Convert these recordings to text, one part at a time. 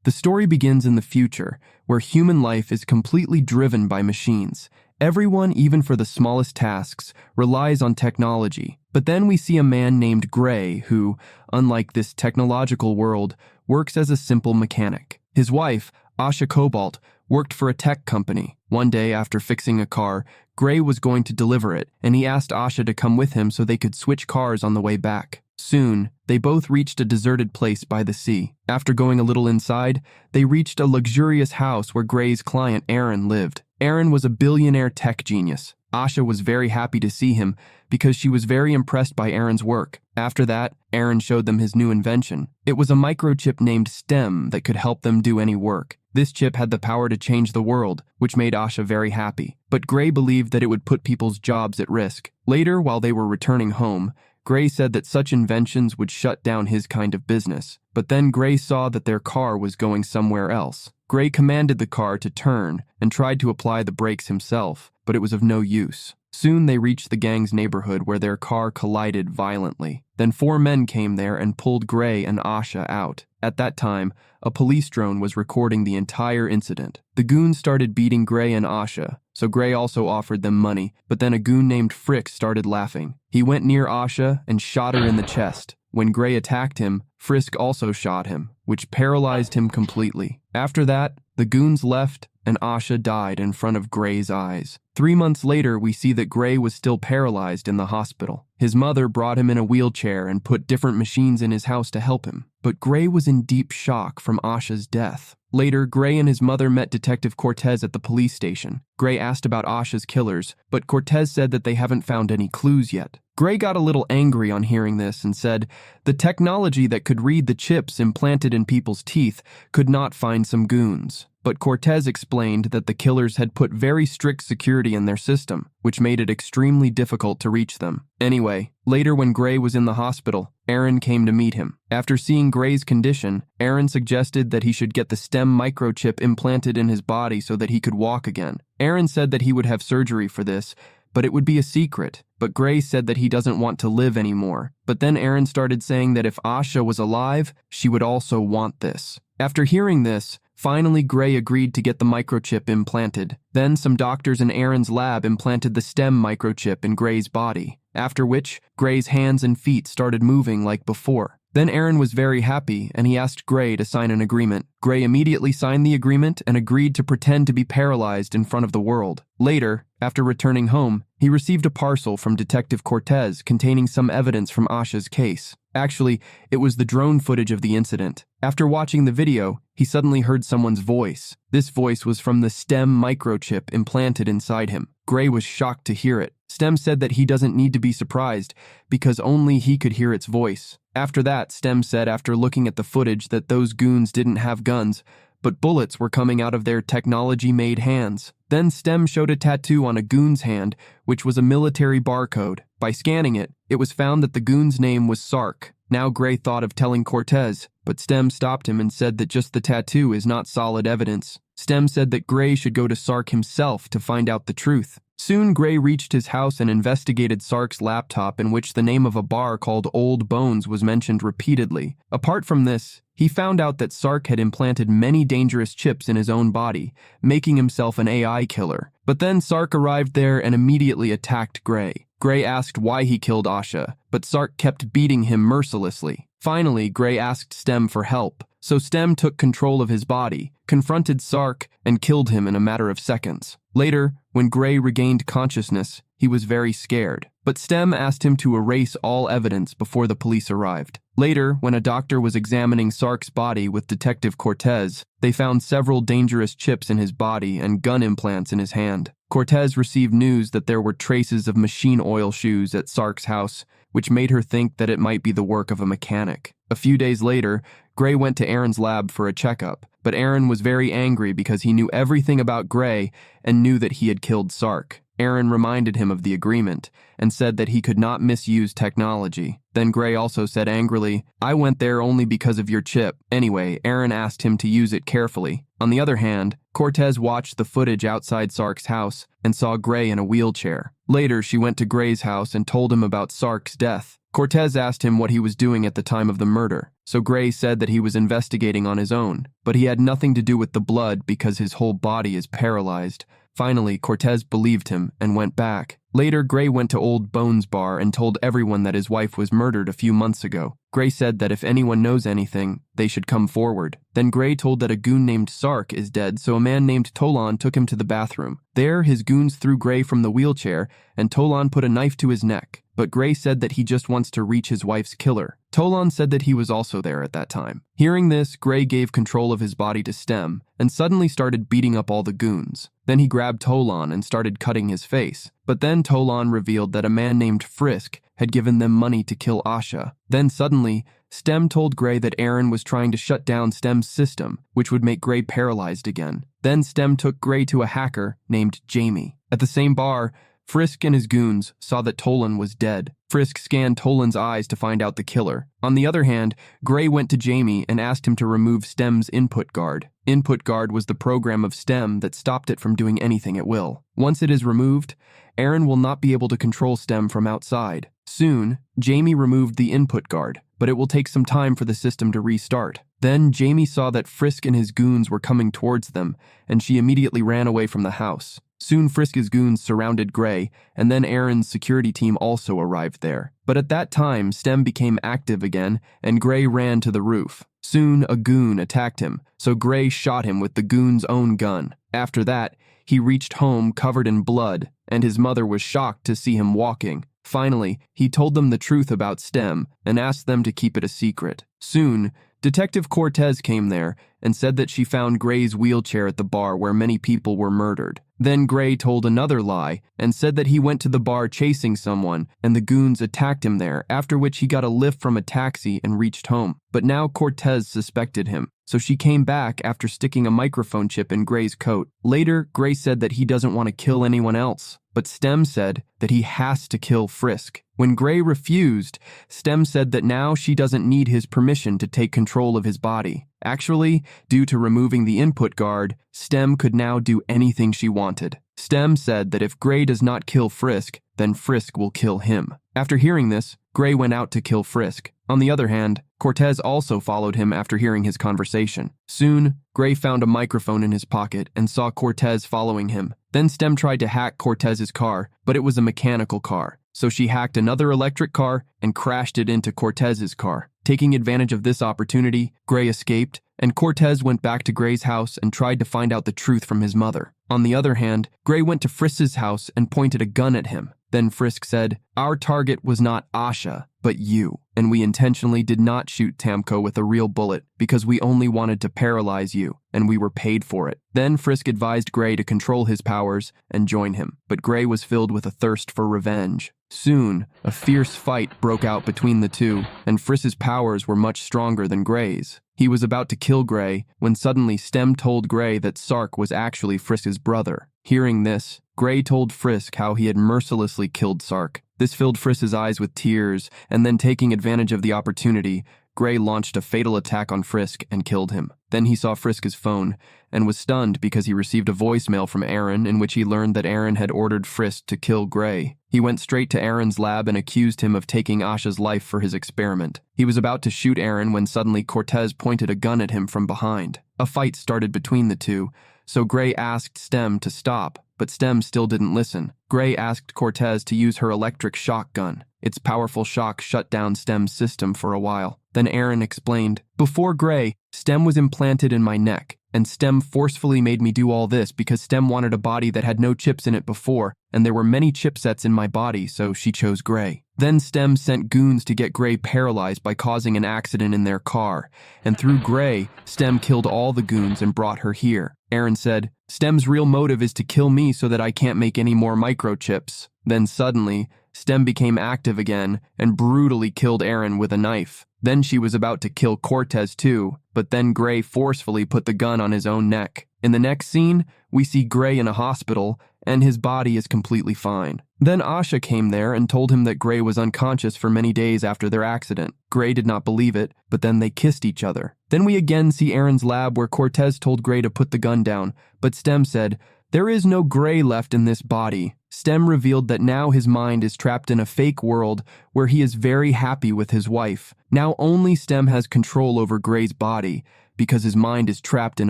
The story begins in the future, where human life is completely driven by machines. Everyone, even for the smallest tasks, relies on technology. But then we see a man named Gray who, unlike this technological world, works as a simple mechanic. His wife, Asha Cobalt, worked for a tech company. One day, after fixing a car, Gray was going to deliver it, and he asked Asha to come with him so they could switch cars on the way back. Soon, they both reached a deserted place by the sea. After going a little inside, they reached a luxurious house where Gray's client Aaron lived. Aaron was a billionaire tech genius. Asha was very happy to see him because she was very impressed by Aaron's work. After that, Aaron showed them his new invention. It was a microchip named STEM that could help them do any work. This chip had the power to change the world, which made Asha very happy. But Gray believed that it would put people's jobs at risk. Later, while they were returning home, Gray said that such inventions would shut down his kind of business. But then Gray saw that their car was going somewhere else. Gray commanded the car to turn and tried to apply the brakes himself, but it was of no use. Soon they reached the gang's neighborhood where their car collided violently. Then 4 men came there and pulled Gray and Asha out. At that time, a police drone was recording the entire incident. The goons started beating Gray and Asha, so Gray also offered them money, but then a goon named Frick started laughing. He went near Asha and shot her in the chest. When Gray attacked him, Frisk also shot him, which paralyzed him completely. After that, the goons left and Asha died in front of Gray's eyes. 3 months later, we see that Gray was still paralyzed in the hospital. His mother brought him in a wheelchair and put different machines in his house to help him. But Gray was in deep shock from Asha's death. Later, Gray and his mother met Detective Cortez at the police station. Gray asked about Asha's killers, but Cortez said that they haven't found any clues yet. Gray got a little angry on hearing this and said the technology that could read the chips implanted in people's teeth could not find some goons. But Cortez explained that the killers had put very strict security in their system, which made it extremely difficult to reach them. Anyway, later when Gray was in the hospital, Aaron came to meet him. After seeing Gray's condition, Aaron suggested that he should get the STEM microchip implanted in his body so that he could walk again. Aaron said that he would have surgery for this, but it would be a secret. But Gray said that he doesn't want to live anymore. But then Aaron started saying that if Asha was alive, she would also want this. After hearing this, finally Gray agreed to get the microchip implanted. Then some doctors in Aaron's lab implanted the STEM microchip in Gray's body, after which Gray's hands and feet started moving like before. Then Aaron was very happy and he asked Gray to sign an agreement. Gray immediately signed the agreement and agreed to pretend to be paralyzed in front of the world. Later, after returning home, he received a parcel from Detective Cortez containing some evidence from Asha's case. Actually, it was the drone footage of the incident. After watching the video, he suddenly heard someone's voice. This voice was from the STEM microchip implanted inside him. Gray was shocked to hear it. STEM said that he doesn't need to be surprised because only he could hear its voice. After that, STEM said after looking at the footage that those goons didn't have guns, but bullets were coming out of their technology-made hands. Then STEM showed a tattoo on a goon's hand, which was a military barcode. By scanning it, it was found that the goon's name was Sark. Now Gray thought of telling Cortez, but STEM stopped him and said that just the tattoo is not solid evidence. STEM said that Gray should go to Sark himself to find out the truth. Soon Gray reached his house and investigated Sark's laptop, in which the name of a bar called Old Bones was mentioned repeatedly. Apart from this, he found out that Sark had implanted many dangerous chips in his own body, making himself an AI killer. But then Sark arrived there and immediately attacked Gray. Gray asked why he killed Asha, but Sark kept beating him mercilessly. Finally, Gray asked STEM for help, so STEM took control of his body, confronted Sark, and killed him in a matter of seconds. Later, when Gray regained consciousness, he was very scared, but STEM asked him to erase all evidence before the police arrived. Later, when a doctor was examining Sark's body with Detective Cortez, they found several dangerous chips in his body and gun implants in his hand. Cortez received news that there were traces of machine oil shoes at Sark's house, which made her think that it might be the work of a mechanic. A few days later, Gray went to Aaron's lab for a checkup, but Aaron was very angry because he knew everything about Gray and knew that he had killed Sark. Aaron reminded him of the agreement and said that he could not misuse technology. Then Gray also said angrily, "I went there only because of your chip." Anyway, Aaron asked him to use it carefully. On the other hand, Cortez watched the footage outside Sark's house and saw Gray in a wheelchair. Later, she went to Gray's house and told him about Sark's death. Cortez asked him what he was doing at the time of the murder, so Gray said that he was investigating on his own, but he had nothing to do with the blood because his whole body is paralyzed. Finally, Cortez believed him and went back. Later, Gray went to Old Bones Bar and told everyone that his wife was murdered a few months ago. Gray said that if anyone knows anything, they should come forward. Then Gray told that a goon named Sark is dead, so a man named Tolan took him to the bathroom. There, his goons threw Gray from the wheelchair, and Tolan put a knife to his neck. But Gray said that he just wants to reach his wife's killer. Tolan said that he was also there at that time. Hearing this, Gray gave control of his body to Stem, and suddenly started beating up all the goons. Then he grabbed Tolan and started cutting his face. But then Tolan revealed that a man named Frisk had given them money to kill Asha. Then suddenly, Stem told Gray that Aaron was trying to shut down Stem's system, which would make Gray paralyzed again. Then Stem took Gray to a hacker named Jamie. At the same bar, Frisk and his goons saw that Tolan was dead. Frisk scanned Tolan's eyes to find out the killer. On the other hand, Gray went to Jamie and asked him to remove Stem's input guard. Input guard was the program of Stem that stopped it from doing anything at will. Once it is removed, Aaron will not be able to control Stem from outside. Soon, Jamie removed the input guard, but it will take some time for the system to restart. Then Jamie saw that Frisk and his goons were coming towards them, and she immediately ran away from the house. Soon Frisk's goons surrounded Gray, and then Aaron's security team also arrived there. But at that time, Stem became active again, and Gray ran to the roof. Soon a goon attacked him, so Gray shot him with the goon's own gun. After that, he reached home covered in blood, and his mother was shocked to see him walking. Finally, he told them the truth about Stem and asked them to keep it a secret. Soon, Detective Cortez came there and said that she found Gray's wheelchair at the bar where many people were murdered. Then Gray told another lie and said that he went to the bar chasing someone and the goons attacked him there, after which he got a lift from a taxi and reached home. But now Cortez suspected him, so she came back after sticking a microphone chip in Gray's coat. Later, Gray said that he doesn't want to kill anyone else, but Stem said that he has to kill Frisk. When Gray refused, Stem said that now she doesn't need his permission to take control of his body. Actually, due to removing the input guard, Stem could now do anything she wanted. Stem said that if Gray does not kill Frisk, then Frisk will kill him. After hearing this, Gray went out to kill Frisk. On the other hand, Cortez also followed him after hearing his conversation. Soon, Gray found a microphone in his pocket and saw Cortez following him. Then Stem tried to hack Cortez's car, but it was a mechanical car. So she hacked another electric car and crashed it into Cortez's car. Taking advantage of this opportunity, Gray escaped, and Cortez went back to Gray's house and tried to find out the truth from his mother. On the other hand, Gray went to Frisk's house and pointed a gun at him. Then Frisk said, "Our target was not Asha, but you, and we intentionally did not shoot Tamko with a real bullet because we only wanted to paralyze you, and we were paid for it." Then Frisk advised Gray to control his powers and join him, but Gray was filled with a thirst for revenge. Soon, a fierce fight broke out between the two, and Frisk's powers were much stronger than Gray's. He was about to kill Gray when suddenly Stem told Gray that Sark was actually Frisk's brother. Hearing this, Gray told Frisk how he had mercilessly killed Sark. This filled Frisk's eyes with tears, and then taking advantage of the opportunity, Gray launched a fatal attack on Frisk and killed him. Then he saw Frisk's phone and was stunned because he received a voicemail from Aaron in which he learned that Aaron had ordered Frisk to kill Gray. He went straight to Aaron's lab and accused him of taking Asha's life for his experiment. He was about to shoot Aaron when suddenly Cortez pointed a gun at him from behind. A fight started between the two, so Gray asked Stem to stop, but Stem still didn't listen. Gray asked Cortez to use her electric shock gun. Its powerful shock shut down Stem's system for a while. Then Aaron explained, "Before Gray, Stem was implanted in my neck, and Stem forcefully made me do all this because Stem wanted a body that had no chips in it before, and there were many chipsets in my body, so she chose Gray." Then Stem sent goons to get Gray paralyzed by causing an accident in their car, and through Gray, Stem killed all the goons and brought her here. Aaron said, "Stem's real motive is to kill me so that I can't make any more microchips." Then suddenly, Stem became active again and brutally killed Aaron with a knife. Then she was about to kill Cortez too, but then Gray forcefully put the gun on his own neck. In the next scene, we see Gray in a hospital, and his body is completely fine. Then Asha came there and told him that Gray was unconscious for many days after their accident. Gray did not believe it, but then they kissed each other. Then we again see Aaron's lab where Cortez told Gray to put the gun down, but Stem said, There is no Gray left in this body. Stem revealed that now his mind is trapped in a fake world where he is very happy with his wife. Now only Stem has control over Gray's body because his mind is trapped in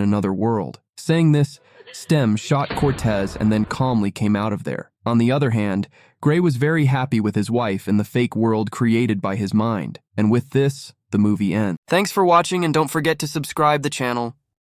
another world. Saying this, Stem shot Cortez and then calmly came out of there. On the other hand, Gray was very happy with his wife in the fake world created by his mind. And with this, the movie ends. Thanks for watching, and don't forget to subscribe the channel.